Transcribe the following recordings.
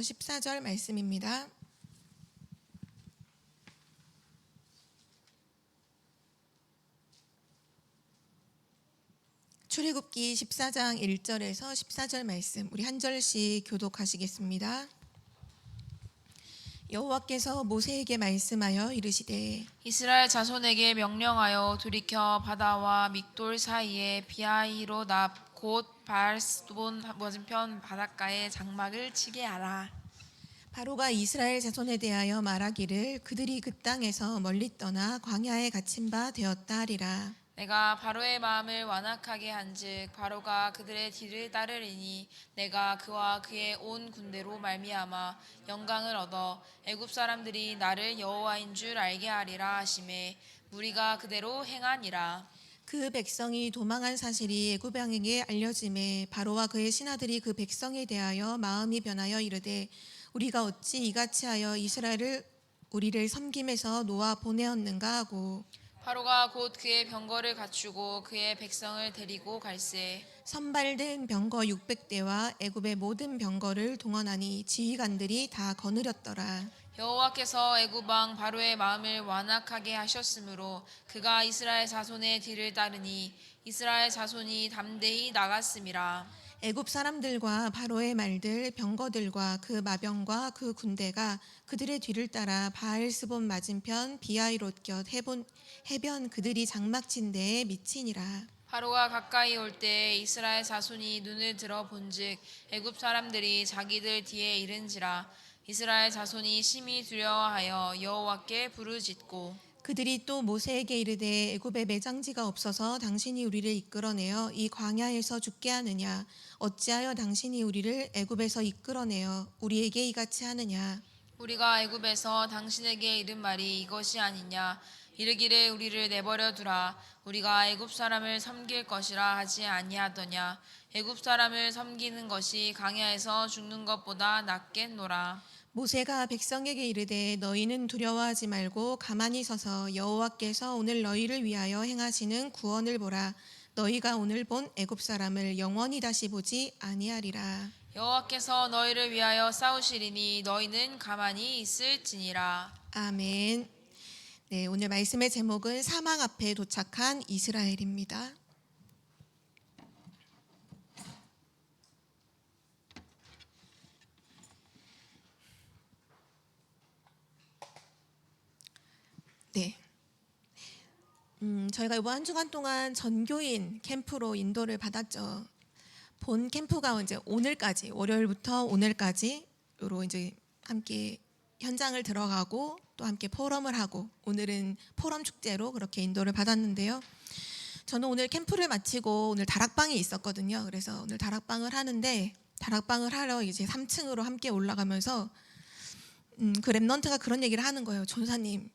14절 말씀입니다. 출애굽기 14장 1절에서 14절 말씀 우리 한 절씩 교독하시겠습니다. 여호와께서 모세에게 말씀하여 이르시되 이스라엘 자손에게 명령하여 돌이켜 바다와 믹돌 사이에 비하이로납 곧 바알스돈 맞은편 바닷가에 장막을 치게 하라. 바로가 이스라엘 자손에 대하여 말하기를 그들이 그 땅에서 멀리 떠나 광야에 갇힌 바 되었다 하리라. 내가 바로의 마음을 완악하게 한즉 바로가 그들의 뒤를 따르리니 내가 그와 그의 온 군대로 말미암아 영광을 얻어 애굽 사람들이 나를 여호와인 줄 알게 하리라 하시매 무리가 그대로 행하니라. 그 백성이 도망한 사실이 애굽 왕에게 알려짐에 바로와 그의 신하들이 그 백성에 대하여 마음이 변하여 이르되 우리가 어찌 이같이 하여 이스라엘을 우리를 섬김에서 놓아 보내었는가 하고 바로가 곧 그의 병거를 갖추고 그의 백성을 데리고 갈새 선발된 병거 600대와 애굽의 모든 병거를 동원하니 지휘관들이 다 거느렸더라. 여호와께서 애굽 왕 바로의 마음을 완악하게 하셨으므로 그가 이스라엘 자손의 뒤를 따르니 이스라엘 자손이 담대히 나갔음이라. 애굽 사람들과 바로의 말들 병거들과 그 마병과 그 군대가 그들의 뒤를 따라 바알스본 맞은편 비하이롯 곁 해변 그들이 장막친 데에 미치니라. 바로가 가까이 올 때 이스라엘 자손이 눈을 들어 본즉 애굽 사람들이 자기들 뒤에 이른지라. 이스라엘 자손이 심히 두려워하여 여호와께 부르짖고 그들이 또 모세에게 이르되 애굽에 매장지가 없어서 당신이 우리를 이끌어내어 이 광야에서 죽게 하느냐 어찌하여 당신이 우리를 애굽에서 이끌어내어 우리에게 이같이 하느냐. 우리가 애굽에서 당신에게 이른 말이 이것이 아니냐. 이르기를 우리를 내버려 두라. 우리가 애굽 사람을 섬길 것이라 하지 아니하더냐. 애굽 사람을 섬기는 것이 광야에서 죽는 것보다 낫겠노라. 모세가 백성에게 이르되 너희는 두려워하지 말고 가만히 서서 여호와께서 오늘 너희를 위하여 행하시는 구원을 보라. 너희가 오늘 본 애굽 사람을 영원히 다시 보지 아니하리라. 여호와께서 너희를 위하여 싸우시리니 너희는 가만히 있을지니라. 아멘. 네, 오늘 말씀의 제목은 사망 앞에 도착한 이스라엘입니다. 네. 저희가 이번 한 주간 동안 전교인 캠프로 인도를 받았죠. 본 캠프가 이제 오늘까지 월요일부터 오늘까지로 이제 함께 현장을 들어가고 또 함께 포럼을 하고 오늘은 포럼 축제로 그렇게 인도를 받았는데요. 저는 오늘 캠프를 마치고 오늘 다락방이 있었거든요. 그래서 오늘 다락방을 하는데 다락방을 하러 이제 3층으로 함께 올라가면서 그 랩넌트가 그런 얘기를 하는 거예요. 전사님,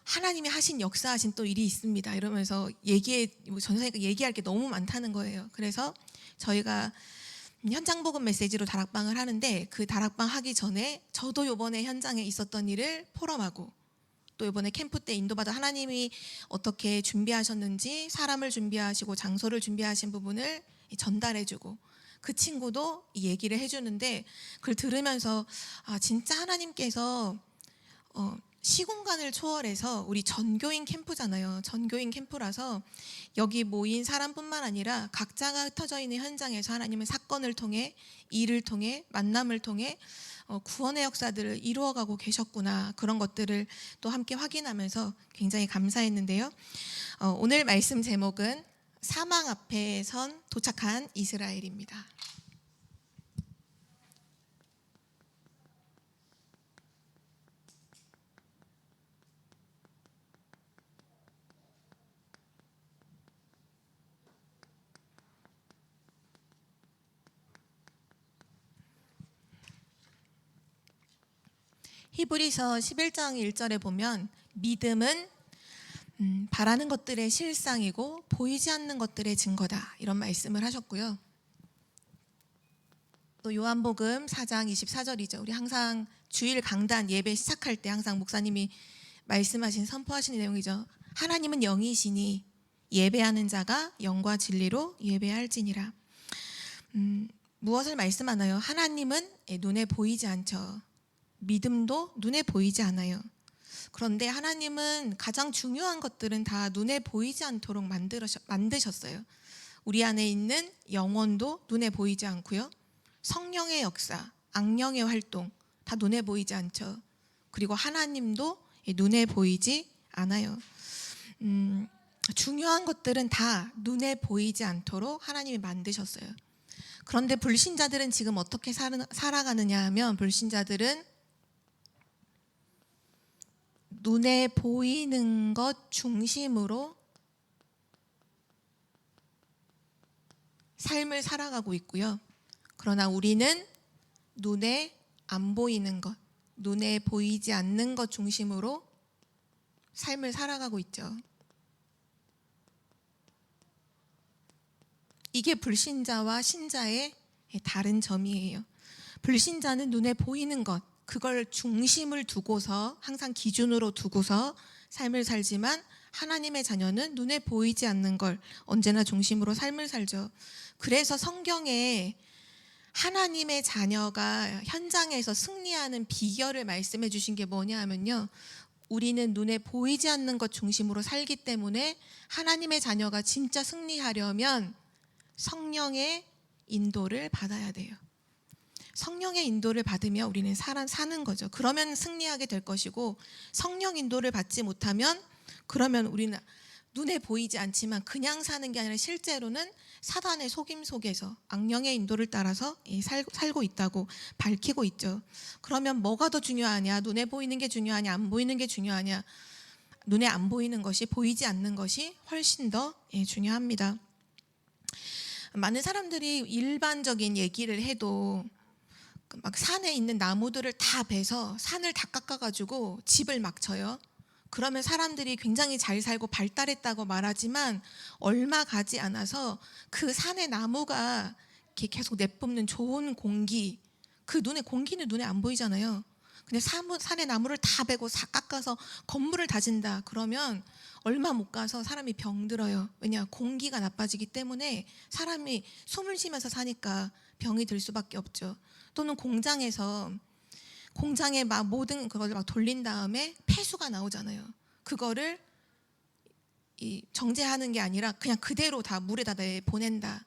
하나님이 하신 역사하신 또 일이 있습니다. 이러면서 전사니까 얘기할 게 너무 많다는 거예요. 그래서 저희가 현장 복음 메시지로 다락방을 하는데 그 다락방 하기 전에 저도 이번에 현장에 있었던 일을 포럼하고 또 이번에 캠프 때 인도받아 하나님이 어떻게 준비하셨는지 사람을 준비하시고 장소를 준비하신 부분을 전달해주고 그 친구도 이 얘기를 해주는데 그걸 들으면서 진짜 하나님께서 시공간을 초월해서 우리 전교인 캠프잖아요. 전교인 캠프라서 여기 모인 사람뿐만 아니라 각자가 흩어져 있는 현장에서 하나님은 사건을 통해 일을 통해 만남을 통해 구원의 역사들을 이루어가고 계셨구나. 그런 것들을 또 함께 확인하면서 굉장히 감사했는데요. 오늘 말씀 제목은 사망 앞에 선 도착한 이스라엘입니다. 히브리서 11장 1절에 보면 믿음은 바라는 것들의 실상이고 보이지 않는 것들의 증거다 이런 말씀을 하셨고요. 또 요한복음 4장 24절이죠. 우리 항상 주일 강단 예배 시작할 때 항상 목사님이 말씀하신 선포하시는 내용이죠. 하나님은 영이시니 예배하는 자가 영과 진리로 예배할지니라. 무엇을 말씀하나요? 하나님은 눈에 보이지 않죠. 믿음도 눈에 보이지 않아요. 그런데 하나님은 가장 중요한 것들은 다 눈에 보이지 않도록 만드셨어요. 우리 안에 있는 영혼도 눈에 보이지 않고요. 성령의 역사, 악령의 활동 다 눈에 보이지 않죠. 그리고 하나님도 눈에 보이지 않아요. 중요한 것들은 다 눈에 보이지 않도록 하나님이 만드셨어요. 그런데 불신자들은 지금 어떻게 살아가느냐 하면, 불신자들은 눈에 보이는 것 중심으로 삶을 살아가고 있고요. 그러나 우리는 눈에 안 보이는 것, 눈에 보이지 않는 것 중심으로 삶을 살아가고 있죠. 이게 불신자와 신자의 다른 점이에요. 불신자는 눈에 보이는 것, 그걸 중심을 두고서, 항상 기준으로 두고서 삶을 살지만, 하나님의 자녀는 눈에 보이지 않는 걸 언제나 중심으로 삶을 살죠. 그래서 성경에 하나님의 자녀가 현장에서 승리하는 비결을 말씀해 주신 게 뭐냐 하면요, 우리는 눈에 보이지 않는 것 중심으로 살기 때문에 하나님의 자녀가 진짜 승리하려면 성령의 인도를 받아야 돼요. 성령의 인도를 받으면 우리는 사는 거죠. 그러면 승리하게 될 것이고, 성령 인도를 받지 못하면, 그러면 우리는 눈에 보이지 않지만 그냥 사는 게 아니라 실제로는 사단의 속임 속에서 악령의 인도를 따라서 살고 있다고 밝히고 있죠. 그러면 뭐가 더 중요하냐? 눈에 보이는 게 중요하냐? 안 보이는 게 중요하냐? 눈에 안 보이는 것이, 보이지 않는 것이 훨씬 더 중요합니다. 많은 사람들이 일반적인 얘기를 해도 막 산에 있는 나무들을 다 베서 산을 다 깎아가지고 집을 막 쳐요. 그러면 사람들이 굉장히 잘 살고 발달했다고 말하지만, 얼마 가지 않아서 그 산의 나무가 이렇게 계속 내뿜는 좋은 공기, 그 공기는 눈에 안 보이잖아요. 근데 산의 나무를 다 베고 다 깎아서 건물을 다진다 그러면 얼마 못 가서 사람이 병들어요. 왜냐? 공기가 나빠지기 때문에 사람이 숨을 쉬면서 사니까 병이 들 수밖에 없죠. 또는 공장에 막 모든 그걸 막 돌린 다음에 폐수가 나오잖아요. 그거를 정제하는 게 아니라 그냥 그대로 다 물에다 보낸다.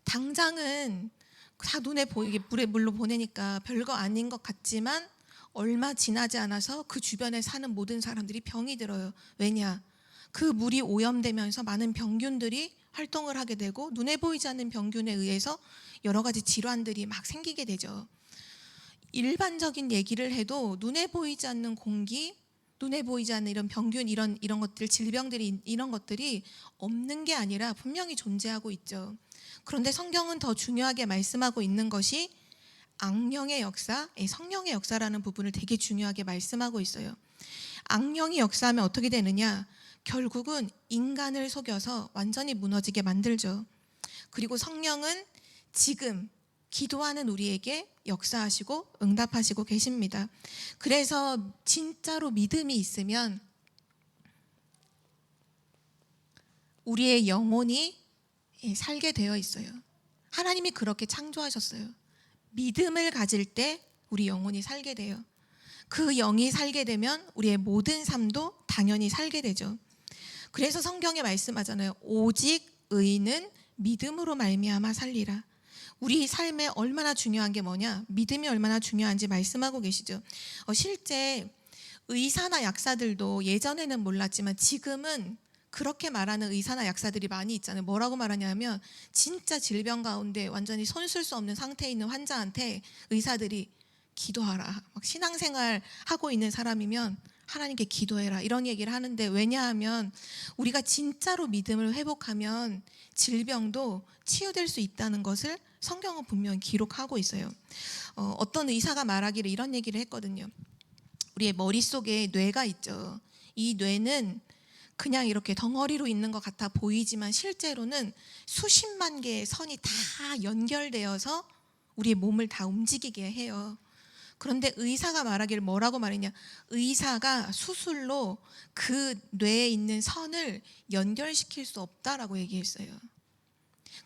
당장은 다 눈에 보이게 물로 보내니까 별거 아닌 것 같지만, 얼마 지나지 않아서 그 주변에 사는 모든 사람들이 병이 들어요. 왜냐? 그 물이 오염되면서 많은 병균들이 활동을 하게 되고, 눈에 보이지 않는 병균에 의해서 여러 가지 질환들이 막 생기게 되죠. 일반적인 얘기를 해도 눈에 보이지 않는 공기, 눈에 보이지 않는 이런 병균, 이런 것들, 질병들이, 이런 것들이 없는 게 아니라 분명히 존재하고 있죠. 그런데 성경은 더 중요하게 말씀하고 있는 것이 악령의 역사, 성령의 역사라는 부분을 되게 중요하게 말씀하고 있어요. 악령이 역사하면 어떻게 되느냐? 결국은 인간을 속여서 완전히 무너지게 만들죠. 그리고 성령은 지금 기도하는 우리에게 역사하시고 응답하시고 계십니다. 그래서 진짜로 믿음이 있으면 우리의 영혼이 살게 되어 있어요. 하나님이 그렇게 창조하셨어요. 믿음을 가질 때 우리 영혼이 살게 돼요. 그 영이 살게 되면 우리의 모든 삶도 당연히 살게 되죠. 그래서 성경에 말씀하잖아요. 오직 의인은 믿음으로 말미암아 살리라. 우리 삶에 얼마나 중요한 게 뭐냐? 믿음이 얼마나 중요한지 말씀하고 계시죠. 실제 의사나 약사들도 예전에는 몰랐지만 지금은 그렇게 말하는 의사나 약사들이 많이 있잖아요. 뭐라고 말하냐면, 진짜 질병 가운데 완전히 손 쓸 수 없는 상태에 있는 환자한테 의사들이 기도하라, 막 신앙생활 하고 있는 사람이면 하나님께 기도해라, 이런 얘기를 하는데, 왜냐하면 우리가 진짜로 믿음을 회복하면 질병도 치유될 수 있다는 것을 성경은 분명히 기록하고 있어요. 어떤 의사가 말하기를 이런 얘기를 했거든요. 우리의 머릿속에 뇌가 있죠. 이 뇌는 그냥 이렇게 덩어리로 있는 것 같아 보이지만 실제로는 수십만 개의 선이 다 연결되어서 우리의 몸을 다 움직이게 해요. 그런데 의사가 말하기를 뭐라고 말했냐? 의사가 수술로 그 뇌에 있는 선을 연결시킬 수 없다라고 얘기했어요.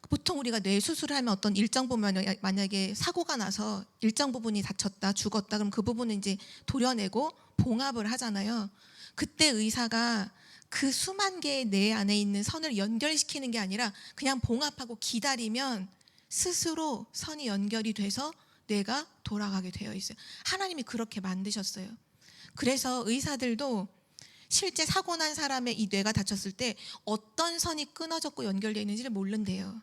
보통 우리가 뇌 수술을 하면 어떤 일정 부분, 만약에 사고가 나서 일정 부분이 다쳤다, 죽었다, 그럼 그 부분은 이제 도려내고 봉합을 하잖아요. 그때 의사가 그 수만 개의 뇌 안에 있는 선을 연결시키는 게 아니라 그냥 봉합하고 기다리면 스스로 선이 연결이 돼서 뇌가 돌아가게 되어 있어요. 하나님이 그렇게 만드셨어요. 그래서 의사들도 실제 사고 난 사람의 이 뇌가 다쳤을 때 어떤 선이 끊어졌고 연결되어 있는지를 모른대요.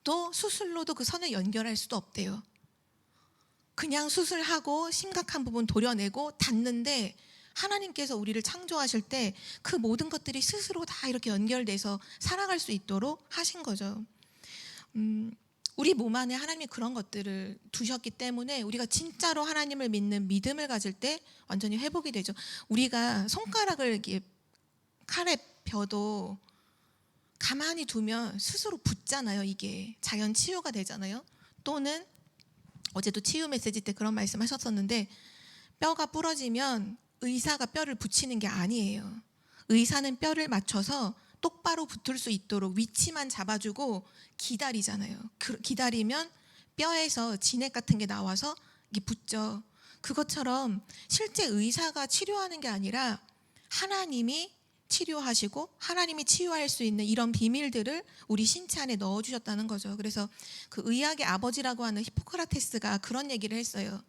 또 수술로도 그 선을 연결할 수도 없대요. 그냥 수술하고 심각한 부분 도려내고 닫는데, 하나님께서 우리를 창조하실 때 그 모든 것들이 스스로 다 이렇게 연결돼서 살아갈 수 있도록 하신 거죠. 우리 몸 안에 하나님이 그런 것들을 두셨기 때문에 우리가 진짜로 하나님을 믿는 믿음을 가질 때 완전히 회복이 되죠. 우리가 손가락을 이렇게 칼에 벼도 가만히 두면 스스로 붙잖아요. 이게 자연 치유가 되잖아요. 또는 어제도 치유 메시지 때 그런 말씀 하셨었는데, 뼈가 부러지면 의사가 뼈를 붙이는 게 아니에요. 의사는 뼈를 맞춰서 똑바로 붙을 수 있도록 위치만 잡아주고 기다리잖아요. 기다리면 뼈에서 진액 같은 게 나와서 이게 붙죠. 그것처럼 실제 의사가 치료하는 게 아니라 하나님이 치료하시고 하나님이 치유할 수 있는 이런 비밀들을 우리 신체 안에 넣어주셨다는 거죠. 그래서 그 의학의 아버지라고 하는 히포크라테스가 그런 얘기를 했어요.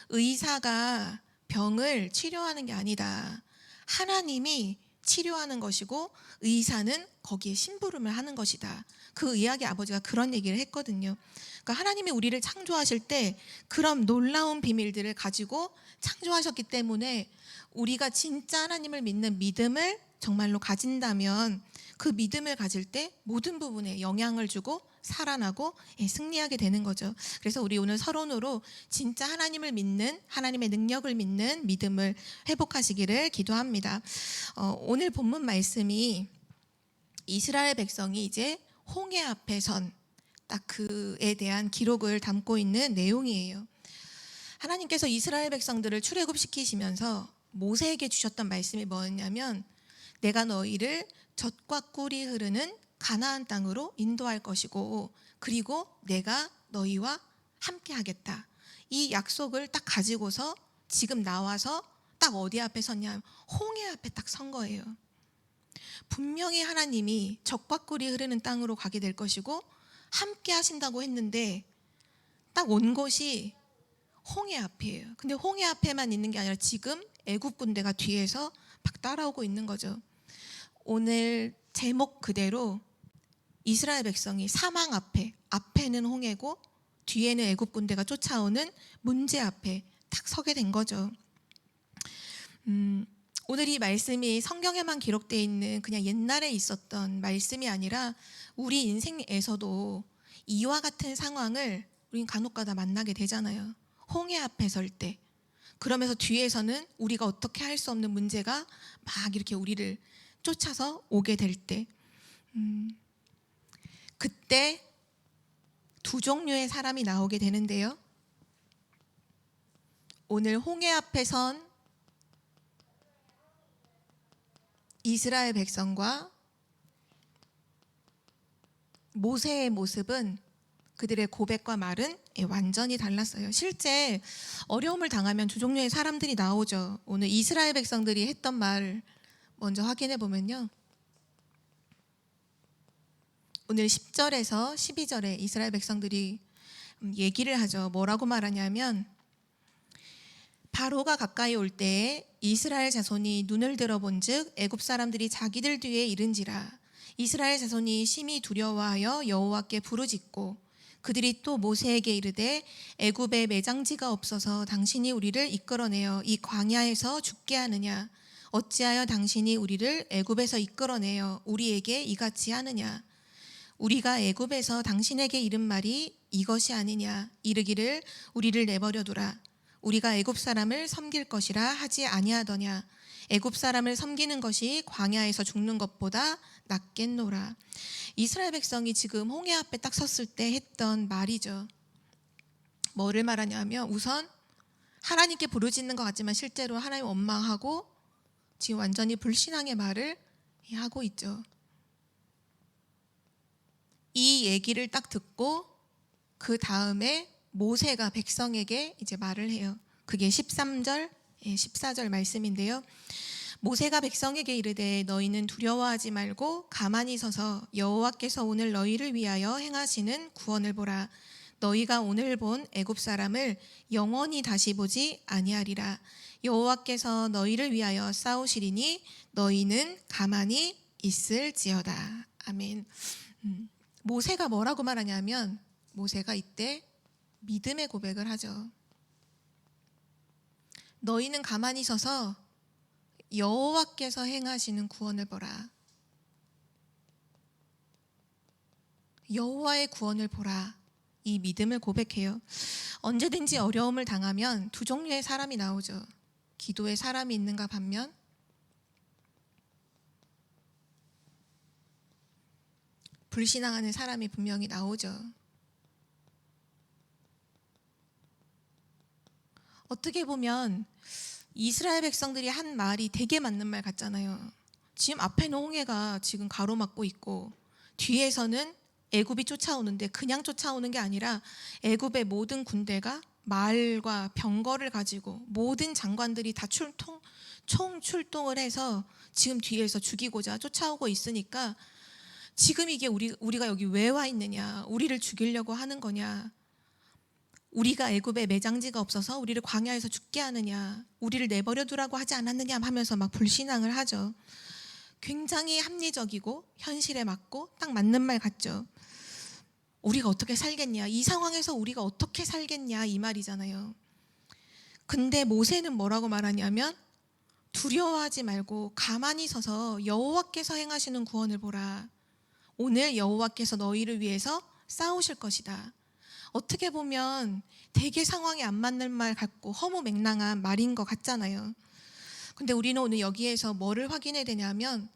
의사가 병을 치료하는 게 아니다. 하나님이 치료하는 것이고 의사는 거기에 심부름을 하는 것이다. 그 의학의 아버지가 그런 얘기를 했거든요. 그러니까 하나님이 우리를 창조하실 때 그런 놀라운 비밀들을 가지고 창조하셨기 때문에 우리가 진짜 하나님을 믿는 믿음을 정말로 가진다면 그 믿음을 가질 때 모든 부분에 영향을 주고 살아나고 승리하게 되는 거죠. 그래서 우리 오늘 서론으로 진짜 하나님을 믿는, 하나님의 능력을 믿는 믿음을 회복하시기를 기도합니다. 오늘 본문 말씀이 이스라엘 백성이 이제 홍해 앞에 선 딱 그에 대한 기록을 담고 있는 내용이에요. 하나님께서 이스라엘 백성들을 출애굽시키시면서 모세에게 주셨던 말씀이 뭐였냐면, 내가 너희를 젖과 꿀이 흐르는 가나안 땅으로 인도할 것이고 그리고 내가 너희와 함께 하겠다. 이 약속을 딱 가지고서 지금 나와서 딱 어디 앞에 섰냐, 홍해 앞에 딱 선 거예요. 분명히 하나님이 젖과 꿀이 흐르는 땅으로 가게 될 것이고 함께 하신다고 했는데 딱 온 곳이 홍해 앞이에요. 근데 홍해 앞에만 있는 게 아니라 지금 애굽 군대가 뒤에서 막 따라오고 있는 거죠. 오늘 제목 그대로 이스라엘 백성이 사망 앞에는 홍해고 뒤에는 애굽 군대가 쫓아오는 문제 앞에 딱 서게 된 거죠. 오늘 이 말씀이 성경에만 기록되어 있는 그냥 옛날에 있었던 말씀이 아니라 우리 인생에서도 이와 같은 상황을 우린 간혹가다 만나게 되잖아요. 홍해 앞에 설 때, 그러면서 뒤에서는 우리가 어떻게 할 수 없는 문제가 막 이렇게 우리를 쫓아서 오게 될 때, 그때 두 종류의 사람이 나오게 되는데요. 오늘 홍해 앞에 선 이스라엘 백성과 모세의 모습은, 그들의 고백과 말은 완전히 달랐어요. 실제 어려움을 당하면 두 종류의 사람들이 나오죠. 오늘 이스라엘 백성들이 했던 말 먼저 확인해 보면요. 오늘 10절에서 12절에 이스라엘 백성들이 얘기를 하죠. 뭐라고 말하냐면, 바로가 가까이 올 때에 이스라엘 자손이 눈을 들어본즉 애굽 사람들이 자기들 뒤에 이른지라. 이스라엘 자손이 심히 두려워하여 여호와께 부르짖고 그들이 또 모세에게 이르되 애굽에 매장지가 없어서 당신이 우리를 이끌어내어 이 광야에서 죽게 하느냐. 어찌하여 당신이 우리를 애굽에서 이끌어내어 우리에게 이같이 하느냐. 우리가 애굽에서 당신에게 이른 말이 이것이 아니냐. 이르기를 우리를 내버려두라. 우리가 애굽 사람을 섬길 것이라 하지 아니하더냐. 애굽 사람을 섬기는 것이 광야에서 죽는 것보다 낫겠노라. 이스라엘 백성이 지금 홍해 앞에 딱 섰을 때 했던 말이죠. 뭐를 말하냐면, 우선 하나님께 부르짖는 것 같지만 실제로 하나님 원망하고 지금 완전히 불신앙의 말을 하고 있죠. 이 얘기를 딱 듣고 그 다음에 모세가 백성에게 이제 말을 해요. 그게 13절, 14절 말씀인데요. 모세가 백성에게 이르되 너희는 두려워하지 말고 가만히 서서 여호와께서 오늘 너희를 위하여 행하시는 구원을 보라. 너희가 오늘 본 애굽 사람을 영원히 다시 보지 아니하리라. 여호와께서 너희를 위하여 싸우시리니 너희는 가만히 있을지어다. 아멘. 모세가 뭐라고 말하냐면 모세가 이때 믿음의 고백을 하죠. 너희는 가만히 서서 여호와께서 행하시는 구원을 보라. 여호와의 구원을 보라. 이 믿음을 고백해요. 언제든지 어려움을 당하면 두 종류의 사람이 나오죠. 기도의 사람이 있는가 반면 불신앙하는 사람이 분명히 나오죠. 어떻게 보면 이스라엘 백성들이 한 말이 되게 맞는 말 같잖아요. 지금 앞에는 홍해가 지금 가로막고 있고 뒤에서는 애굽이 쫓아오는데 그냥 쫓아오는 게 아니라 애굽의 모든 군대가 말과 병거를 가지고 모든 장관들이 다 총 출동을 해서 지금 뒤에서 죽이고자 쫓아오고 있으니까 지금 이게 우리가 여기 왜 와 있느냐, 우리를 죽이려고 하는 거냐, 우리가 애굽에 매장지가 없어서 우리를 광야에서 죽게 하느냐, 우리를 내버려 두라고 하지 않았느냐 하면서 막 불신앙을 하죠. 굉장히 합리적이고 현실에 맞고 딱 맞는 말 같죠. 우리가 어떻게 살겠냐, 이 상황에서 우리가 어떻게 살겠냐 이 말이잖아요. 근데 모세는 뭐라고 말하냐면 두려워하지 말고 가만히 서서 여호와께서 행하시는 구원을 보라. 오늘 여호와께서 너희를 위해서 싸우실 것이다. 어떻게 보면 되게 상황에 안 맞는 말 같고 허무맹랑한 말인 것 같잖아요. 근데 우리는 오늘 여기에서 뭐를 확인해야 되냐면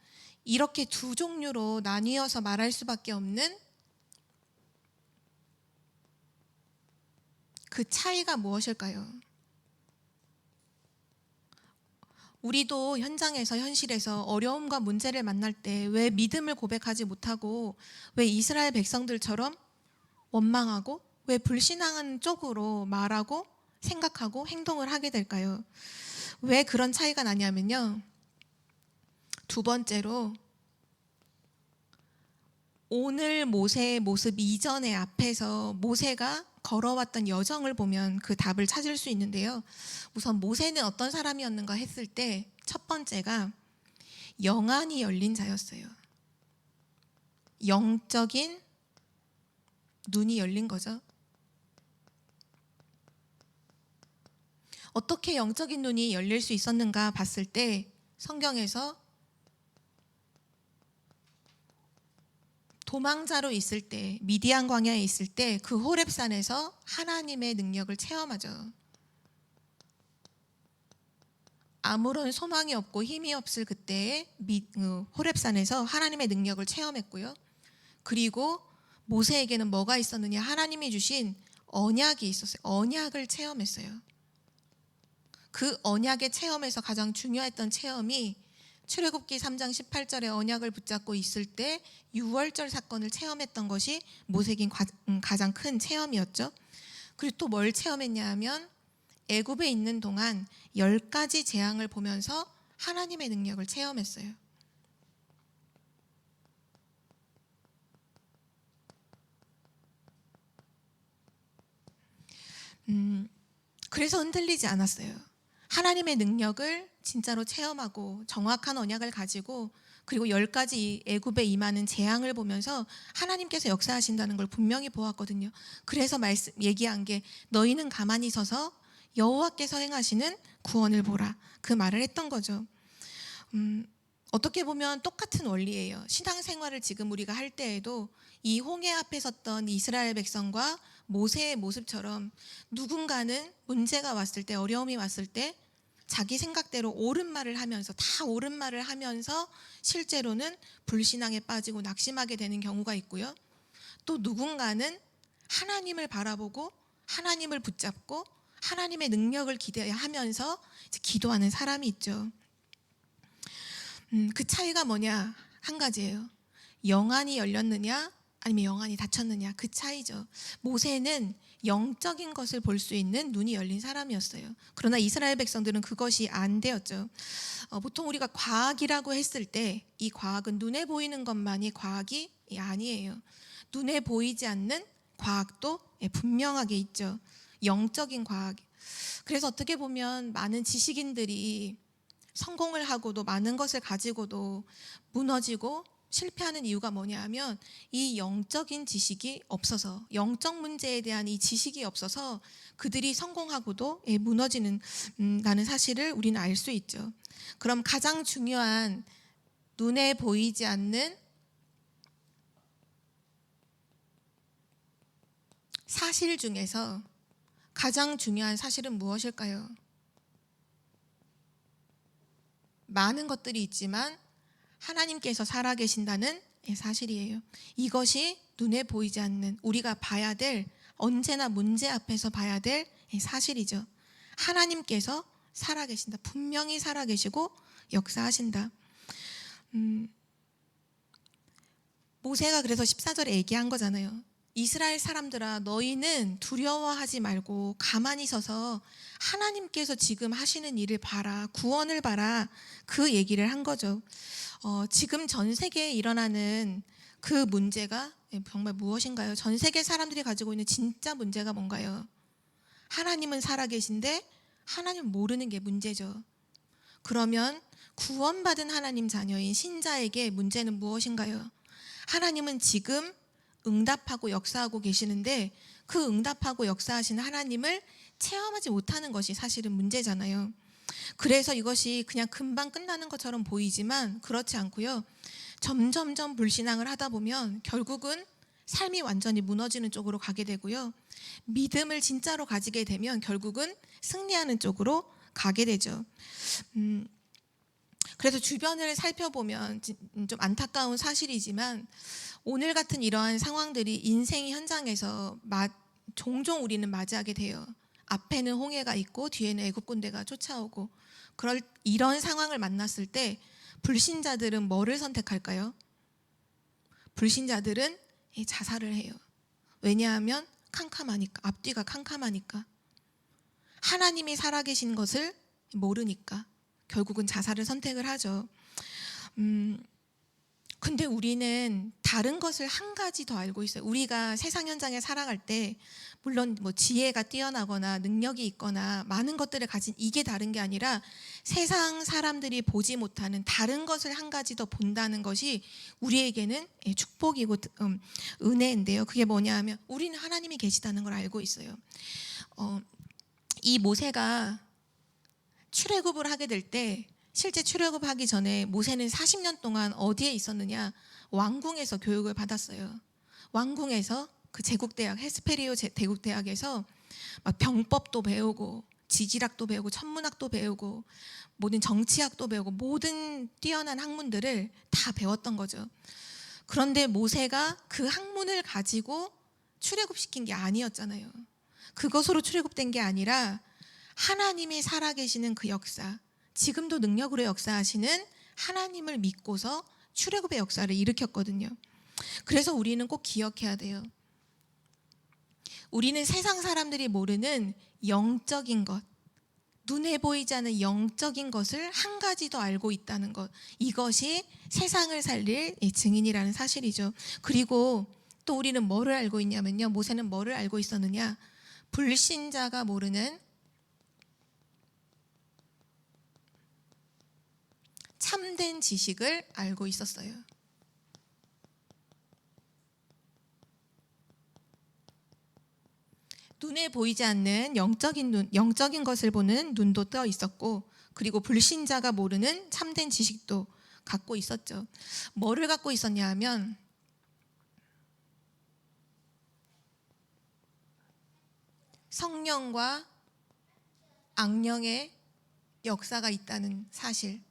이렇게 두 종류로 나뉘어서 말할 수밖에 없는 그 차이가 무엇일까요? 우리도 현장에서 현실에서 어려움과 문제를 만날 때 왜 믿음을 고백하지 못하고 왜 이스라엘 백성들처럼 원망하고 왜 불신앙한 쪽으로 말하고 생각하고 행동을 하게 될까요? 왜 그런 차이가 나냐면요. 두 번째로 오늘 모세의 모습 이전의 앞에서 모세가 걸어왔던 여정을 보면 그 답을 찾을 수 있는데요. 우선 모세는 어떤 사람이었는가 했을 때 첫 번째가 영안이 열린 자였어요. 영적인 눈이 열린 거죠. 어떻게 영적인 눈이 열릴 수 있었는가 봤을 때 성경에서 도망자로 있을 때, 미디안 광야에 있을 때 그 호렙산에서 하나님의 능력을 체험하죠. 아무런 소망이 없고 힘이 없을 그때에 호렙산에서 하나님의 능력을 체험했고요. 그리고 모세에게는 뭐가 있었느냐? 하나님이 주신 언약이 있었어요. 언약을 체험했어요. 그 언약의 체험에서 가장 중요했던 체험이 출애굽기 3장 18절에 언약을 붙잡고 있을 때 유월절 사건을 체험했던 것이 모세에겐 가장 큰 체험이었죠. 그리고 또 뭘 체험했냐 하면 애굽에 있는 동안 10가지 재앙을 보면서 하나님의 능력을 체험했어요. 그래서 흔들리지 않았어요. 하나님의 능력을 진짜로 체험하고 정확한 언약을 가지고 그리고 10가지 애굽에 임하는 재앙을 보면서 하나님께서 역사하신다는 걸 분명히 보았거든요. 그래서 얘기한 게 너희는 가만히 서서 여호와께서 행하시는 구원을 보라. 그 말을 했던 거죠. 어떻게 보면 똑같은 원리예요. 신앙생활을 지금 우리가 할 때에도 이 홍해 앞에 섰던 이스라엘 백성과 모세의 모습처럼 누군가는 문제가 왔을 때, 어려움이 왔을 때 자기 생각대로 옳은 말을 하면서 다 옳은 말을 하면서 실제로는 불신앙에 빠지고 낙심하게 되는 경우가 있고요. 또 누군가는 하나님을 바라보고 하나님을 붙잡고 하나님의 능력을 기대하면서 기도하는 사람이 있죠. 그 차이가 뭐냐? 한 가지예요. 영안이 열렸느냐 아니면 영안이 닫혔느냐, 그 차이죠. 모세는 영적인 것을 볼 수 있는 눈이 열린 사람이었어요. 그러나 이스라엘 백성들은 그것이 안 되었죠. 보통 우리가 과학이라고 했을 때 이 과학은 눈에 보이는 것만이 과학이 아니에요. 눈에 보이지 않는 과학도 분명하게 있죠. 영적인 과학. 그래서 어떻게 보면 많은 지식인들이 성공을 하고도 많은 것을 가지고도 무너지고 실패하는 이유가 뭐냐 하면 이 영적인 지식이 없어서, 영적 문제에 대한 이 지식이 없어서 그들이 성공하고도 무너지는 라는 사실을 우리는 알 수 있죠. 그럼 가장 중요한 눈에 보이지 않는 사실 중에서 가장 중요한 사실은 무엇일까요? 많은 것들이 있지만 하나님께서 살아계신다는 사실이에요. 이것이 눈에 보이지 않는, 우리가 봐야 될, 언제나 문제 앞에서 봐야 될 사실이죠. 하나님께서 살아계신다. 분명히 살아계시고 역사하신다. 모세가 그래서 14절에 얘기한 거잖아요. 이스라엘 사람들아, 너희는 두려워하지 말고 가만히 서서 하나님께서 지금 하시는 일을 봐라, 구원을 봐라, 그 얘기를 한 거죠. 지금 전 세계에 일어나는 그 문제가 정말 무엇인가요? 전 세계 사람들이 가지고 있는 진짜 문제가 뭔가요? 하나님은 살아계신데 하나님 모르는 게 문제죠. 그러면 구원받은 하나님 자녀인 신자에게 문제는 무엇인가요? 하나님은 지금 응답하고 역사하고 계시는데 그 응답하고 역사하시는 하나님을 체험하지 못하는 것이 사실은 문제잖아요. 그래서 이것이 그냥 금방 끝나는 것처럼 보이지만 그렇지 않고요. 점점점 불신앙을 하다 보면 결국은 삶이 완전히 무너지는 쪽으로 가게 되고요. 믿음을 진짜로 가지게 되면 결국은 승리하는 쪽으로 가게 되죠. 그래서 주변을 살펴보면 좀 안타까운 사실이지만 오늘 같은 이러한 상황들이 인생의 현장에서 종종 우리는 맞이하게 돼요. 앞에는 홍해가 있고 뒤에는 애굽 군대가 쫓아오고, 이런 상황을 만났을 때 불신자들은 뭐를 선택할까요? 불신자들은 자살을 해요. 왜냐하면 캄캄하니까, 앞뒤가 캄캄하니까, 하나님이 살아계신 것을 모르니까 결국은 자살을 선택을 하죠. 근데 우리는 다른 것을 한 가지 더 알고 있어요. 우리가 세상 현장에 살아갈 때 물론 뭐 지혜가 뛰어나거나 능력이 있거나 많은 것들을 가진 이게 다른 게 아니라 세상 사람들이 보지 못하는 다른 것을 한 가지 더 본다는 것이 우리에게는 축복이고 은혜인데요. 그게 뭐냐 하면 우리는 하나님이 계시다는 걸 알고 있어요. 이 모세가 출애굽을 하게 될 때 실제 출애굽하기 전에 모세는 40년 동안 어디에 있었느냐? 왕궁에서 교육을 받았어요. 왕궁에서 그 제국대학 헤스페리오 대국대학에서 막 병법도 배우고 지질학도 배우고 천문학도 배우고 모든 정치학도 배우고 모든 뛰어난 학문들을 다 배웠던 거죠. 그런데 모세가 그 학문을 가지고 출애굽시킨 게 아니었잖아요. 그것으로 출애굽된 게 아니라 하나님이 살아계시는 그 역사, 지금도 능력으로 역사하시는 하나님을 믿고서 출애굽의 역사를 일으켰거든요. 그래서 우리는 꼭 기억해야 돼요. 우리는 세상 사람들이 모르는 영적인 것, 눈에 보이지 않는 영적인 것을 한 가지 더 알고 있다는 것, 이것이 세상을 살릴 증인이라는 사실이죠. 그리고 또 우리는 뭐를 알고 있냐면요, 모세는 뭐를 알고 있었느냐? 불신자가 모르는 참된 지식을 알고 있었어요. 눈에 보이지 않는 영적인 것을 보는 눈도 떠 있었고, 그리고 불신자가 모르는 참된 지식도 갖고 있었죠. 뭐를 갖고 있었냐 하면 성령과 악령의 역사가 있다는 사실.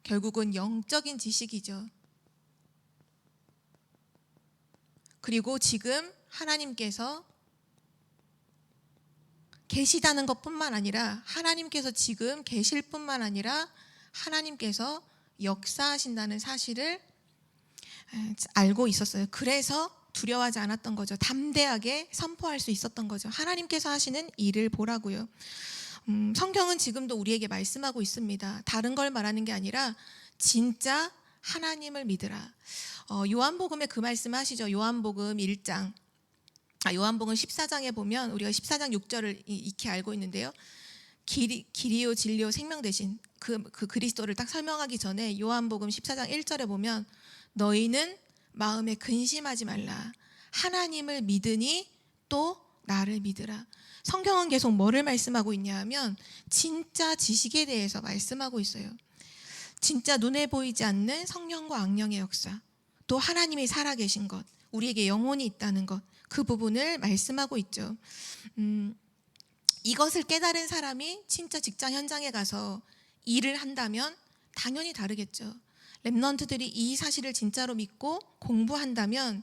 결국은 영적인 지식이죠. 그리고 지금 하나님께서 계시다는 것뿐만 아니라 하나님께서 지금 계실 뿐만 아니라 하나님께서 역사하신다는 사실을 알고 있었어요. 그래서 두려워하지 않았던 거죠. 담대하게 선포할 수 있었던 거죠. 하나님께서 하시는 일을 보라고요. 성경은 지금도 우리에게 말씀하고 있습니다. 다른 걸 말하는 게 아니라 진짜 하나님을 믿으라. 요한복음에 그 말씀 하시죠. 요한복음 1장. 요한복음 14장에 보면 우리가 14장 6절을 익히 알고 있는데요. 길이요 진리요 생명 되신 그 그리스도를 딱 설명하기 전에 요한복음 14장 1절에 보면 너희는 마음에 근심하지 말라. 하나님을 믿으니 또 나를 믿으라. 성경은 계속 뭐를 말씀하고 있냐 하면 진짜 지식에 대해서 말씀하고 있어요. 진짜 눈에 보이지 않는 성령과 악령의 역사, 또 하나님이 살아계신 것, 우리에게 영혼이 있다는 것, 그 부분을 말씀하고 있죠. 이것을 깨달은 사람이 진짜 직장 현장에 가서 일을 한다면 당연히 다르겠죠. 렘넌트들이 이 사실을 진짜로 믿고 공부한다면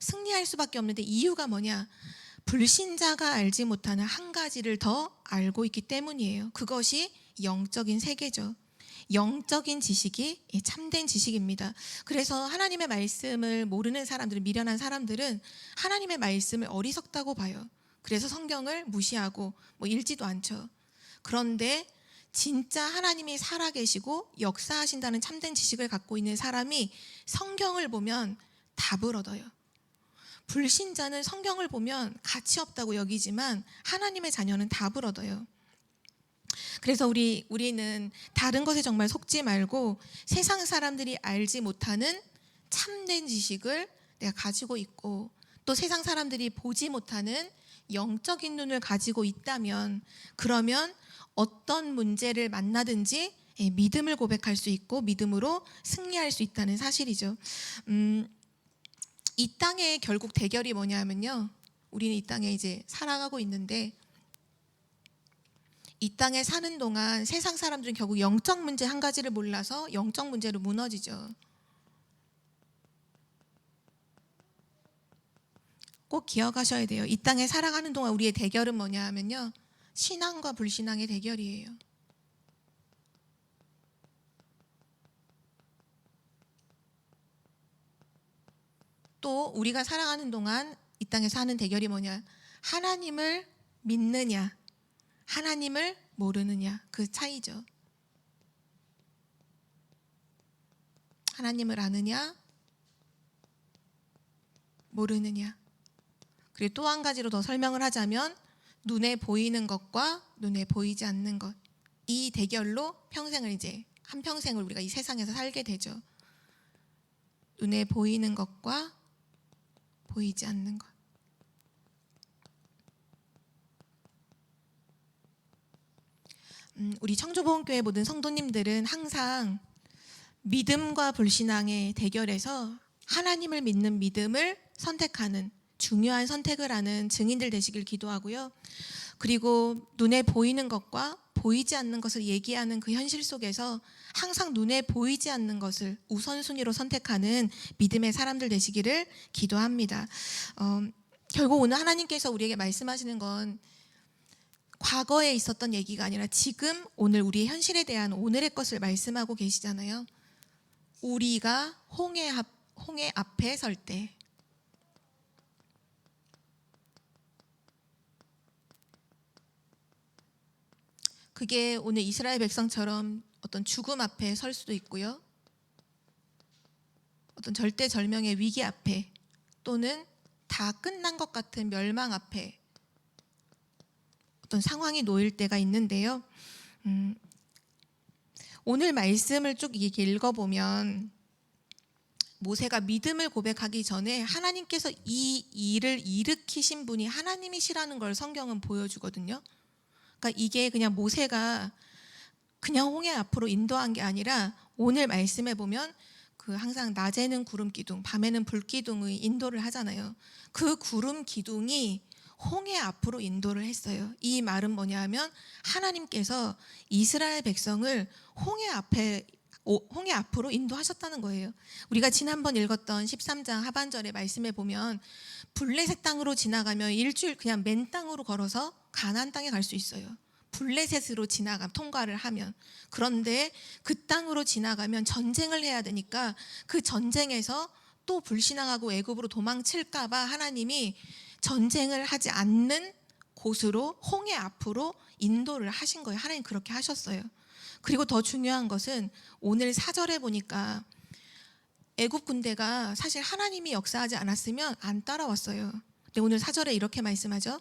승리할 수밖에 없는데 이유가 뭐냐? 불신자가 알지 못하는 한 가지를 더 알고 있기 때문이에요. 그것이 영적인 세계죠. 영적인 지식이 참된 지식입니다. 그래서 하나님의 말씀을 모르는 사람들은, 미련한 사람들은 하나님의 말씀을 어리석다고 봐요. 그래서 성경을 무시하고 읽지도 않죠. 그런데 진짜 하나님이 살아계시고 역사하신다는 참된 지식을 갖고 있는 사람이 성경을 보면 답을 얻어요. 불신자는 성경을 보면 가치 없다고 여기지만 하나님의 자녀는 답을 얻어요. 그래서 우리는 다른 것에 정말 속지 말고 세상 사람들이 알지 못하는 참된 지식을 내가 가지고 있고, 또 세상 사람들이 보지 못하는 영적인 눈을 가지고 있다면, 그러면 어떤 문제를 만나든지 믿음을 고백할 수 있고 믿음으로 승리할 수 있다는 사실이죠. 이 땅의 결국 대결이 뭐냐면요, 우리는 이 땅에 이제 살아가고 있는데, 이 땅에 사는 동안 세상 사람들은 결국 영적 문제 한 가지를 몰라서 영적 문제로 무너지죠. 꼭 기억하셔야 돼요. 이 땅에 살아가는 동안 우리의 대결은 뭐냐 하면요, 신앙과 불신앙의 대결이에요. 또 우리가 살아가는 동안 이 땅에서 하는 대결이 뭐냐, 하나님을 믿느냐 하나님을 모르느냐, 그 차이죠. 하나님을 아느냐 모르느냐. 그리고 또 한 가지로 더 설명을 하자면 눈에 보이는 것과 눈에 보이지 않는 것, 이 대결로 평생을 이제 한평생을 우리가 이 세상에서 살게 되죠. 눈에 보이는 것과 보이지 않는 것. 우리 청주보험교회 모든 성도님들은 항상 믿음과 불신앙의 대결에서 하나님을 믿는 믿음을 선택하는, 중요한 선택을 하는 증인들 되시길 기도하고요. 그리고 눈에 보이는 것과 보이지 않는 것을 얘기하는 그 현실 속에서 항상 눈에 보이지 않는 것을 우선순위로 선택하는 믿음의 사람들 되시기를 기도합니다. 결국 오늘 하나님께서 우리에게 말씀하시는 건 과거에 있었던 얘기가 아니라 지금 오늘 우리의 현실에 대한 오늘의 것을 말씀하고 계시잖아요. 우리가 홍해 앞에 설 때, 그게 오늘 이스라엘 백성처럼 어떤 죽음 앞에 설 수도 있고요, 어떤 절대절명의 위기 앞에, 또는 다 끝난 것 같은 멸망 앞에 어떤 상황이 놓일 때가 있는데요. 오늘 말씀을 쭉 읽어보면 모세가 믿음을 고백하기 전에 하나님께서 이 일을 일으키신 분이 하나님이시라는 걸 성경은 보여주거든요. 그러니까 이게 그냥 모세가 그냥 홍해 앞으로 인도한 게 아니라 오늘 말씀에 보면 그 항상 낮에는 구름 기둥, 밤에는 불 기둥의 인도를 하잖아요. 그 구름 기둥이 홍해 앞으로 인도를 했어요. 이 말은 뭐냐 하면 하나님께서 이스라엘 백성을 홍해 앞으로 인도하셨다는 거예요. 우리가 지난번 읽었던 13장 하반절의 말씀에 보면 블레셋 땅으로 지나가면 일주일 그냥 맨 땅으로 걸어서 가나안 땅에 갈 수 있어요. 블레셋으로 통과를 하면. 그런데 그 땅으로 지나가면 전쟁을 해야 되니까 그 전쟁에서 또 불신앙하고 애굽으로 도망칠까 봐 하나님이 전쟁을 하지 않는 곳으로 홍해 앞으로 인도를 하신 거예요. 하나님 그렇게 하셨어요. 그리고 더 중요한 것은 오늘 4절에 보니까 애굽 군대가 사실 하나님이 역사하지 않았으면 안 따라왔어요. 근데 오늘 4절에 이렇게 말씀하죠.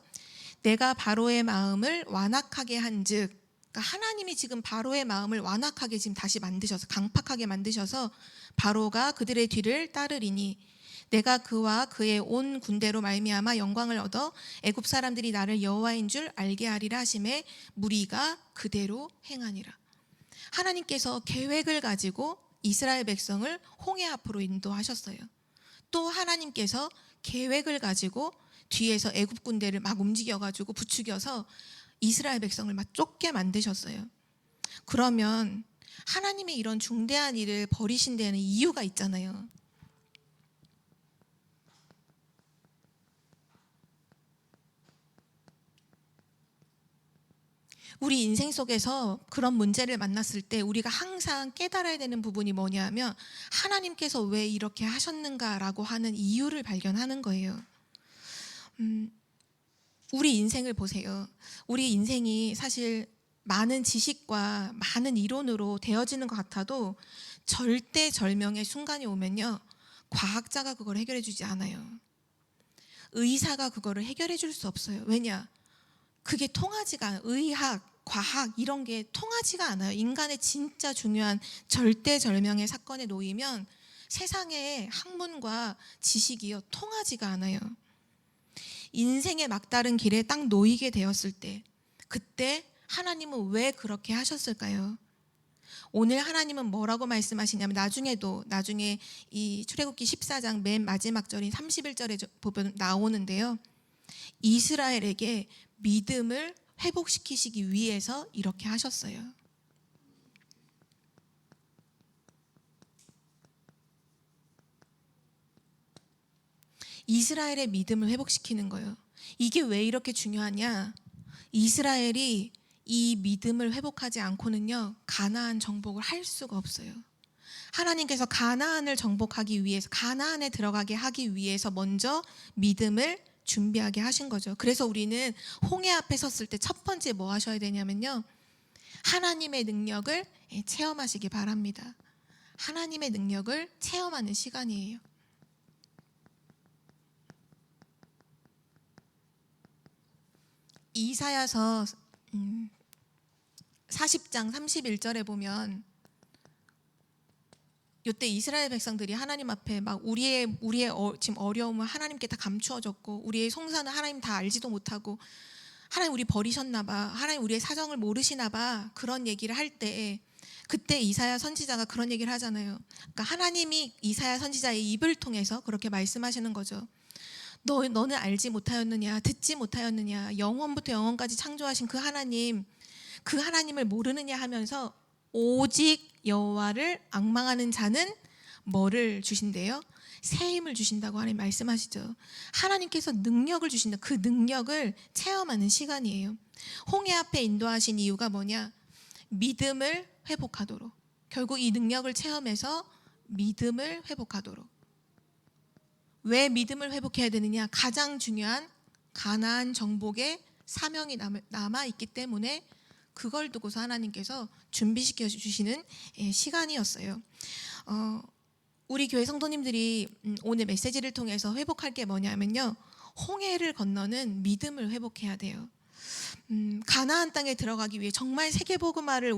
내가 바로의 마음을 완악하게 한즉, 그러니까 하나님이 지금 바로의 마음을 완악하게 지금 다시 만드셔서 강팍하게 만드셔서 바로가 그들의 뒤를 따르리니 내가 그와 그의 온 군대로 말미암아 영광을 얻어 애굽 사람들이 나를 여호와인 줄 알게 하리라 하심에 무리가 그대로 행하니라. 하나님께서 계획을 가지고 이스라엘 백성을 홍해 앞으로 인도하셨어요. 또 하나님께서 계획을 가지고 뒤에서 애굽 군대를 막 움직여가지고 부추겨서 이스라엘 백성을 막 쫓게 만드셨어요. 그러면 하나님의 이런 중대한 일을 벌이신 데에는 이유가 있잖아요. 우리 인생 속에서 그런 문제를 만났을 때 우리가 항상 깨달아야 되는 부분이 뭐냐면 하나님께서 왜 이렇게 하셨는가라고 하는 이유를 발견하는 거예요. 우리 인생을 보세요. 우리 인생이 사실 많은 지식과 많은 이론으로 되어지는 것 같아도 절대절명의 순간이 오면요, 과학자가 그걸 해결해 주지 않아요. 의사가 그거를 해결해 줄 수 없어요. 왜냐? 그게 통하지가 않아요. 의학, 과학 이런 게 통하지가 않아요. 인간의 진짜 중요한 절대절명의 사건에 놓이면 세상의 학문과 지식이요 통하지가 않아요. 인생의 막다른 길에 딱 놓이게 되었을 때, 그때 하나님은 왜 그렇게 하셨을까요? 오늘 하나님은 뭐라고 말씀하시냐면 나중에 이 출애굽기 14장 맨 마지막 절인 31절에 보면 나오는데요. 이스라엘에게 믿음을 회복시키시기 위해서 이렇게 하셨어요. 이스라엘의 믿음을 회복시키는 거예요. 이게 왜 이렇게 중요하냐? 이스라엘이 이 믿음을 회복하지 않고는요, 가나안 정복을 할 수가 없어요. 하나님께서 가나안을 정복하기 위해서, 가나안에 들어가게 하기 위해서 먼저 믿음을 준비하게 하신 거죠. 그래서 우리는 홍해 앞에 섰을 때 첫 번째 뭐 하셔야 되냐면요, 하나님의 능력을 체험하시기 바랍니다. 하나님의 능력을 체험하는 시간이에요. 이사야서 40장 31절에 보면 이때 이스라엘 백성들이 하나님 앞에 막 우리의 지금 어려움을 하나님께 다 감추어졌고 우리의 송사는 하나님 다 알지도 못하고 하나님 우리 버리셨나 봐, 하나님 우리의 사정을 모르시나 봐, 그런 얘기를 할 때 그때 이사야 선지자가 그런 얘기를 하잖아요. 그러니까 하나님이 이사야 선지자의 입을 통해서 그렇게 말씀하시는 거죠. 너는 알지 못하였느냐, 듣지 못하였느냐, 영원부터 영원까지 창조하신 그 하나님을 모르느냐 하면서 오직 여호와를 앙망하는 자는 뭐를 주신대요? 새 힘을 주신다고 하나님 말씀하시죠. 하나님께서 능력을 주신다. 그 능력을 체험하는 시간이에요. 홍해 앞에 인도하신 이유가 뭐냐? 믿음을 회복하도록. 결국 이 능력을 체험해서 믿음을 회복하도록. 왜 믿음을 회복해야 되느냐? 가장 중요한 가나안 정복의 사명이 남아있기 때문에 그걸 두고서 하나님께서 준비시켜 주시는 시간이었어요. 우리 교회 성도님들이 오늘 메시지를 통해서 회복할 게 뭐냐면요, 홍해를 건너는 믿음을 회복해야 돼요. 가나안 땅에 들어가기 위해 정말 세계복음화를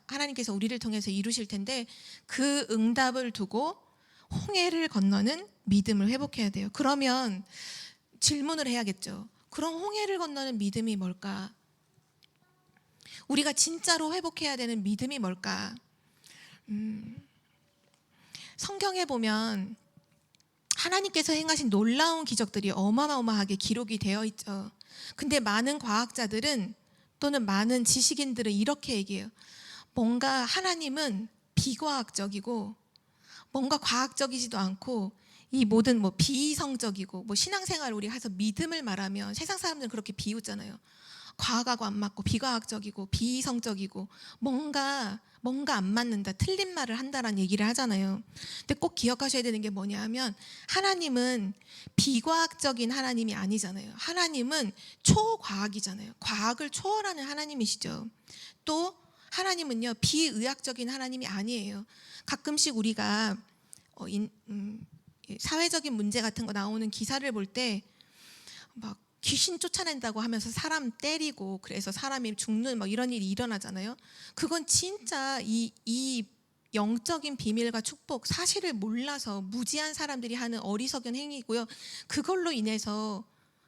하나님께서 우리를 통해서 이루실 텐데 그 응답을 두고 홍해를 건너는 믿음을 회복해야 돼요. 그러면 질문을 해야겠죠. 그럼 홍해를 건너는 믿음이 뭘까? 우리가 진짜로 회복해야 되는 믿음이 뭘까? 성경에 보면 하나님께서 행하신 놀라운 기적들이 어마어마하게 기록이 되어 있죠. 근데 많은 과학자들은 또는 많은 지식인들은 이렇게 얘기해요. 뭔가 하나님은 비과학적이고 뭔가 과학적이지도 않고 이 모든 비이성적이고 신앙생활 우리가 해서 믿음을 말하면 세상 사람들은 그렇게 비웃잖아요. 과학하고 안 맞고 비과학적이고 비이성적이고 뭔가 안 맞는다, 틀린 말을 한다라는 얘기를 하잖아요. 근데 꼭 기억하셔야 되는 게 뭐냐 하면 하나님은 비과학적인 하나님이 아니잖아요. 하나님은 초과학이잖아요. 과학을 초월하는 하나님이시죠. 또 하나님은요, 비의학적인 하나님이 아니에요. 가끔씩 우리가 사회적인 문제 같은 거 나오는 기사를 볼 때 막 귀신 쫓아낸다고 하면서 사람 때리고 그래서 사람이 죽는 막 이런 일이 일어나잖아요. 그건 진짜 이 영적인 비밀과 축복, 사실을 몰라서 무지한 사람들이 하는 어리석은 행위고요. 그걸로 인해서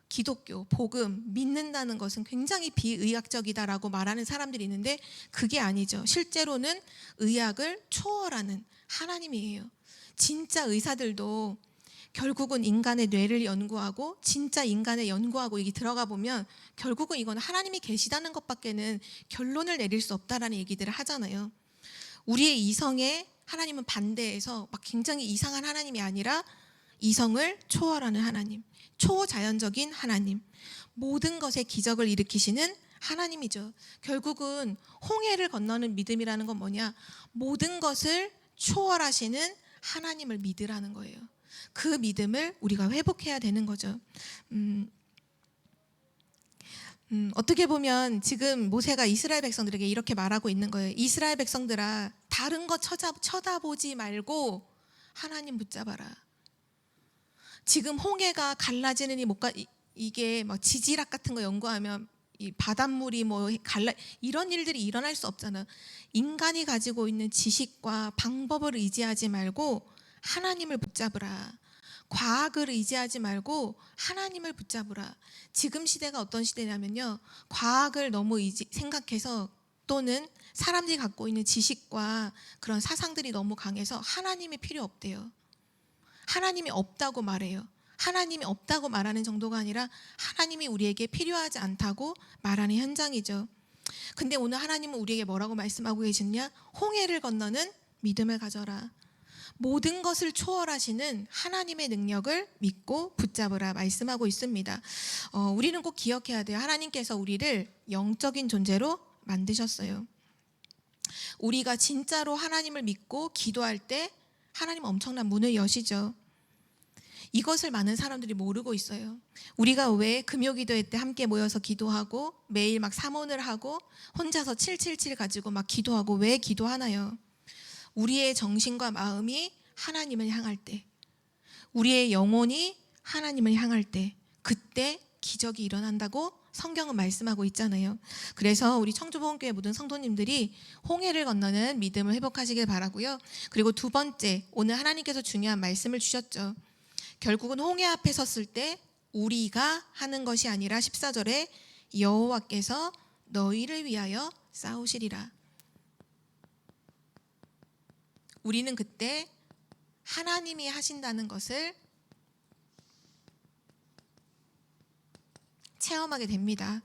기독교, 복음 믿는다는 것은 굉장히 비의학적이다라고 말하는 사람들이 있는데 그게 아니죠. 실제로는 의학을 초월하는 하나님이에요. 진짜 의사들도 결국은 인간의 뇌를 연구하고 진짜 인간을 연구하고 여기 들어가 보면 결국은 이건 하나님이 계시다는 것밖에는 결론을 내릴 수 없다라는 얘기들을 하잖아요. 우리의 이성에 하나님은 반대해서 막 굉장히 이상한 하나님이 아니라 이성을 초월하는 하나님, 초자연적인 하나님, 모든 것에 기적을 일으키시는 하나님이죠. 결국은 홍해를 건너는 믿음이라는 건 뭐냐? 모든 것을 초월하시는 하나님을 믿으라는 거예요. 그 믿음을 우리가 회복해야 되는 거죠. 어떻게 보면 지금 모세가 이스라엘 백성들에게 이렇게 말하고 있는 거예요. 이스라엘 백성들아, 다른 거 쳐다보지 말고 하나님 붙잡아라. 지금 홍해가 갈라지는 이게 막 지질학 같은 거 연구하면 이 바닷물이 뭐 이런 일들이 일어날 수 없잖아. 인간이 가지고 있는 지식과 방법을 의지하지 말고 하나님을 붙잡으라. 과학을 의지하지 말고 하나님을 붙잡으라. 지금 시대가 어떤 시대냐면요, 과학을 너무 생각해서 또는 사람들이 갖고 있는 지식과 그런 사상들이 너무 강해서 하나님이 필요 없대요. 하나님이 없다고 말해요. 하나님이 없다고 말하는 정도가 아니라 하나님이 우리에게 필요하지 않다고 말하는 현장이죠. 근데 오늘 하나님은 우리에게 뭐라고 말씀하고 계시냐? 홍해를 건너는 믿음을 가져라. 모든 것을 초월하시는 하나님의 능력을 믿고 붙잡으라 말씀하고 있습니다. 우리는 꼭 기억해야 돼요. 하나님께서 우리를 영적인 존재로 만드셨어요. 우리가 진짜로 하나님을 믿고 기도할 때 하나님 엄청난 문을 여시죠. 이것을 많은 사람들이 모르고 있어요. 우리가 왜 금요기도회 때 함께 모여서 기도하고 매일 막 삼원을 하고 혼자서 777 가지고 막 기도하고 왜 기도하나요? 우리의 정신과 마음이 하나님을 향할 때, 우리의 영혼이 하나님을 향할 때, 그때 기적이 일어난다고 성경은 말씀하고 있잖아요. 그래서 우리 청주보험교회 모든 성도님들이 홍해를 건너는 믿음을 회복하시길 바라고요. 그리고 두 번째, 오늘 하나님께서 중요한 말씀을 주셨죠. 결국은 홍해 앞에 섰을 때 우리가 하는 것이 아니라 14절에 여호와께서 너희를 위하여 싸우시리라. 우리는 그때 하나님이 하신다는 것을 체험하게 됩니다.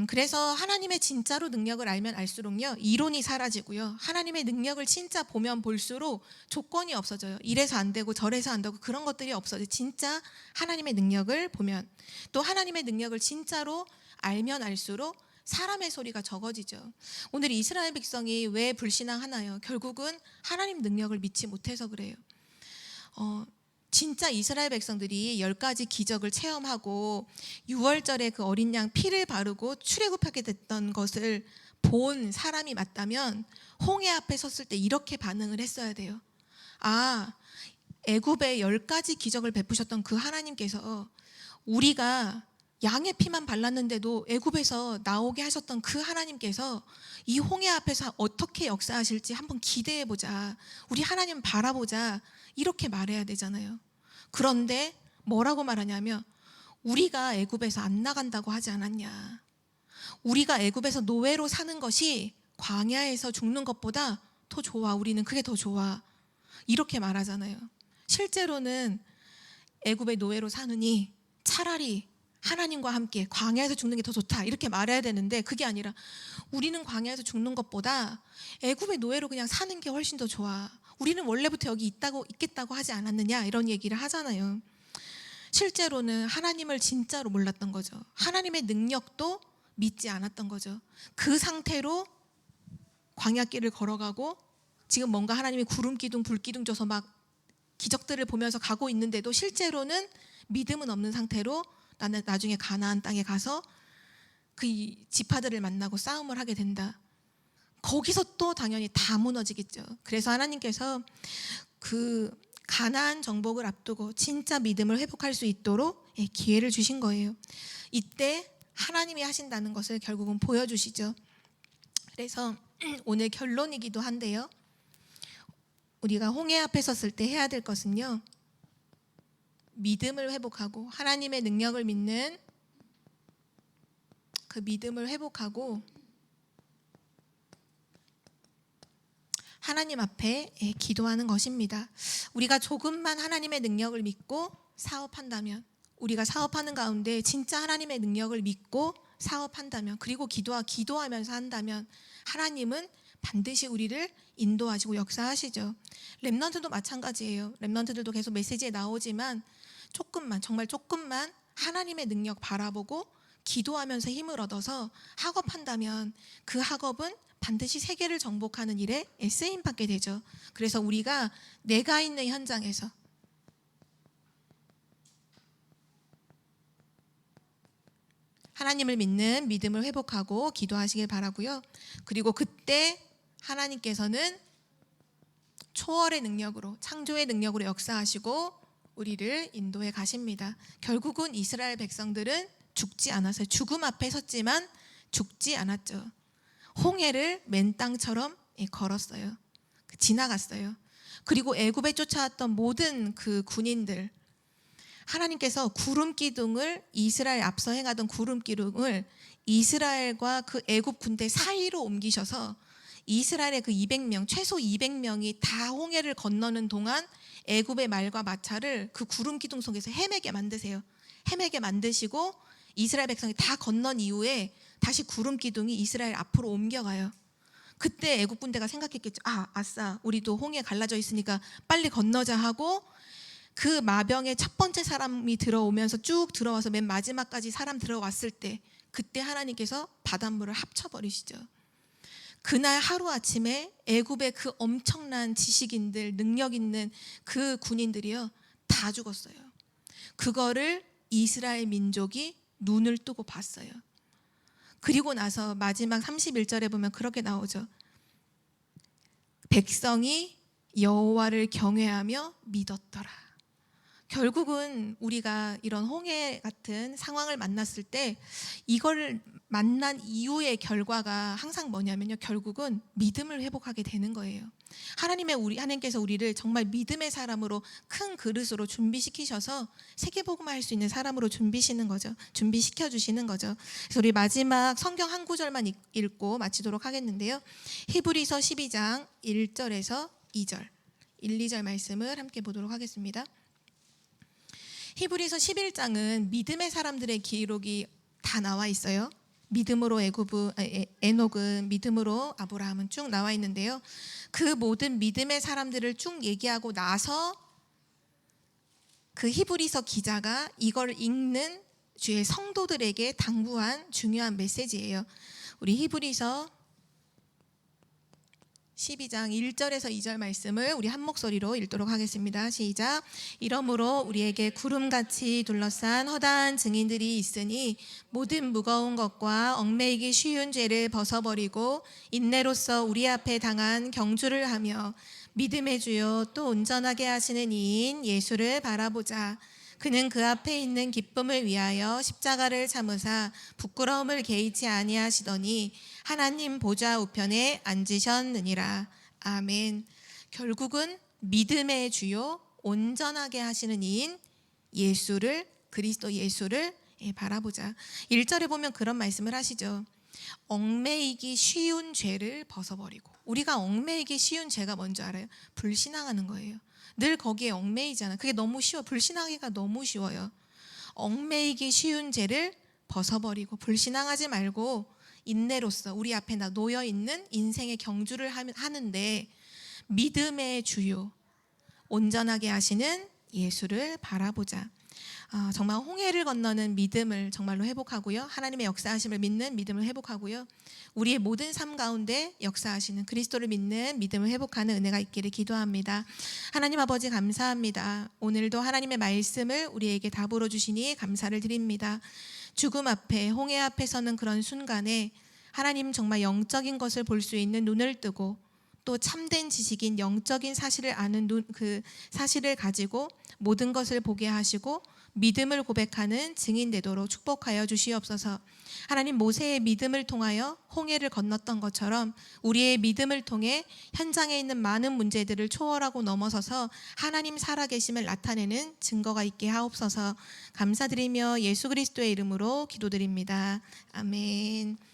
그래서 하나님의 진짜로 능력을 알면 알수록요, 이론이 사라지고요, 하나님의 능력을 진짜 보면 볼수록 조건이 없어져요. 이래서 안 되고 저래서 안 되고 그런 것들이 없어져요. 진짜 하나님의 능력을 보면, 또 하나님의 능력을 진짜로 알면 알수록 사람의 소리가 적어지죠. 오늘 이스라엘 백성이 왜 불신앙하나요? 결국은 하나님 능력을 믿지 못해서 그래요. 진짜 이스라엘 백성들이 10가지 기적을 체험하고 6월절에 그 어린 양 피를 바르고 출애굽하게 됐던 것을 본 사람이 맞다면 홍해 앞에 섰을 때 이렇게 반응을 했어야 돼요. 아, 애굽에 10가지 기적을 베푸셨던 그 하나님께서 우리가 양의 피만 발랐는데도 애굽에서 나오게 하셨던 그 하나님께서 이 홍해 앞에서 어떻게 역사하실지 한번 기대해보자, 우리 하나님 바라보자, 이렇게 말해야 되잖아요. 그런데 뭐라고 말하냐면 우리가 애굽에서 안 나간다고 하지 않았냐, 우리가 애굽에서 노예로 사는 것이 광야에서 죽는 것보다 더 좋아, 우리는 그게 더 좋아, 이렇게 말하잖아요. 실제로는 애굽의 노예로 사느니 차라리 하나님과 함께 광야에서 죽는 게 더 좋다, 이렇게 말해야 되는데 그게 아니라 우리는 광야에서 죽는 것보다 애굽의 노예로 그냥 사는 게 훨씬 더 좋아, 우리는 원래부터 여기 있겠다고 하지 않았느냐, 이런 얘기를 하잖아요. 실제로는 하나님을 진짜로 몰랐던 거죠. 하나님의 능력도 믿지 않았던 거죠. 그 상태로 광야길을 걸어가고 지금 뭔가 하나님이 구름 기둥 불 기둥 줘서 막 기적들을 보면서 가고 있는데도 실제로는 믿음은 없는 상태로 나는 나중에 가나안 땅에 가서 그 지파들을 만나고 싸움을 하게 된다. 거기서 또 당연히 다 무너지겠죠. 그래서 하나님께서 그 가나안 정복을 앞두고 진짜 믿음을 회복할 수 있도록 기회를 주신 거예요. 이때 하나님이 하신다는 것을 결국은 보여주시죠. 그래서 오늘 결론이기도 한데요. 우리가 홍해 앞에 섰을 때 해야 될 것은요, 믿음을 회복하고 하나님의 능력을 믿는 그 믿음을 회복하고 하나님 앞에 기도하는 것입니다. 우리가 조금만 하나님의 능력을 믿고 사업한다면, 우리가 사업하는 가운데 진짜 하나님의 능력을 믿고 사업한다면, 그리고 기도하면서 한다면 하나님은 반드시 우리를 인도하시고 역사하시죠. 렘넌트도 마찬가지예요. 렘넌트들도 계속 메시지에 나오지만 조금만, 정말 조금만 하나님의 능력 바라보고 기도하면서 힘을 얻어서 학업한다면 그 학업은 반드시 세계를 정복하는 일에 쓰임 받게 되죠. 그래서 우리가 내가 있는 현장에서 하나님을 믿는 믿음을 회복하고 기도하시길 바라고요. 그리고 그때 하나님께서는 초월의 능력으로, 창조의 능력으로 역사하시고 우리를 인도해 가십니다. 결국은 이스라엘 백성들은 죽지 않았어요. 죽음 앞에 섰지만 죽지 않았죠. 홍해를 맨 땅처럼 걸었어요. 지나갔어요. 그리고 애굽에 쫓아왔던 모든 그 군인들, 하나님께서 구름 기둥을, 이스라엘 앞서 행하던 구름 기둥을 이스라엘과 그 애굽 군대 사이로 옮기셔서 이스라엘의 그 200명, 최소 200명이 다 홍해를 건너는 동안 애굽의 말과 마차를 그 구름 기둥 속에서 헤매게 만드세요. 헤매게 만드시고 이스라엘 백성이 다 건넌 이후에 다시 구름 기둥이 이스라엘 앞으로 옮겨가요. 그때 애굽 군대가 생각했겠죠. 아싸, 우리도 홍해 갈라져 있으니까 빨리 건너자 하고 그 마병의 첫 번째 사람이 들어오면서 쭉 들어와서 맨 마지막까지 사람 들어왔을 때, 그때 하나님께서 바닷물을 합쳐버리시죠. 그날 하루아침에 애굽의 그 엄청난 지식인들, 능력 있는 그 군인들이요, 다 죽었어요. 그거를 이스라엘 민족이 눈을 뜨고 봤어요. 그리고 나서 마지막 31절에 보면 그렇게 나오죠. 백성이 여호와를 경외하며 믿었더라. 결국은 우리가 이런 홍해 같은 상황을 만났을 때 이걸 만난 이후의 결과가 항상 뭐냐면요, 결국은 믿음을 회복하게 되는 거예요. 하나님께서 우리를 정말 믿음의 사람으로, 큰 그릇으로 준비시키셔서 세계복음화 할 수 있는 사람으로 준비시켜 주시는 거죠. 그래서 우리 마지막 성경 한 구절만 읽고 마치도록 하겠는데요. 히브리서 12장 1절에서 2절, 1, 2절 말씀을 함께 보도록 하겠습니다. 히브리서 11장은 믿음의 사람들의 기록이 다 나와 있어요. 믿음으로 에녹은, 믿음으로 아브라함은 쭉 나와 있는데요. 그 모든 믿음의 사람들을 쭉 얘기하고 나서 그 히브리서 기자가 이걸 읽는 주의 성도들에게 당부한 중요한 메시지예요. 우리 히브리서 12장 1절에서 2절 말씀을 우리 한 목소리로 읽도록 하겠습니다. 시작. 이러므로 우리에게 구름같이 둘러싼 허다한 증인들이 있으니 모든 무거운 것과 얽매이기 쉬운 죄를 벗어버리고 인내로써 우리 앞에 당한 경주를 하며 믿음의 주요 또 온전하게 하시는 이인 예수를 바라보자. 그는 그 앞에 있는 기쁨을 위하여 십자가를 참으사 부끄러움을 개의치 아니하시더니 하나님 보좌 우편에 앉으셨느니라. 아멘. 결국은 믿음의 주요 온전하게 하시는 이인 예수를, 그리스도 예수를 바라보자. 1절에 보면 그런 말씀을 하시죠. 얽매이기 쉬운 죄를 벗어버리고. 우리가 얽매이기 쉬운 죄가 뭔지 알아요? 불신앙하는 거예요. 늘 거기에 얽매이잖아. 그게 너무 쉬워. 불신하기가 너무 쉬워요. 얽매이기 쉬운 죄를 벗어버리고 불신앙하지 말고 인내로서 우리 앞에 놓여 있는 인생의 경주를 하는데 믿음의 주요 온전하게 하시는 예수를 바라보자. 정말 홍해를 건너는 믿음을 정말로 회복하고요. 하나님의 역사하심을 믿는 믿음을 회복하고요. 우리의 모든 삶 가운데 역사하시는 그리스도를 믿는 믿음을 회복하는 은혜가 있기를 기도합니다. 하나님 아버지 감사합니다. 오늘도 하나님의 말씀을 우리에게 답으로 주시니 감사를 드립니다. 죽음 앞에 홍해 앞에 서는 그런 순간에 하나님 정말 영적인 것을 볼 수 있는 눈을 뜨고 또 참된 지식인 영적인 사실을 아는 그 사실을 가지고 모든 것을 보게 하시고 믿음을 고백하는 증인 되도록 축복하여 주시옵소서. 하나님 모세의 믿음을 통하여 홍해를 건넜던 것처럼 우리의 믿음을 통해 현장에 있는 많은 문제들을 초월하고 넘어서서 하나님 살아계심을 나타내는 증거가 있게 하옵소서. 감사드리며 예수 그리스도의 이름으로 기도드립니다. 아멘.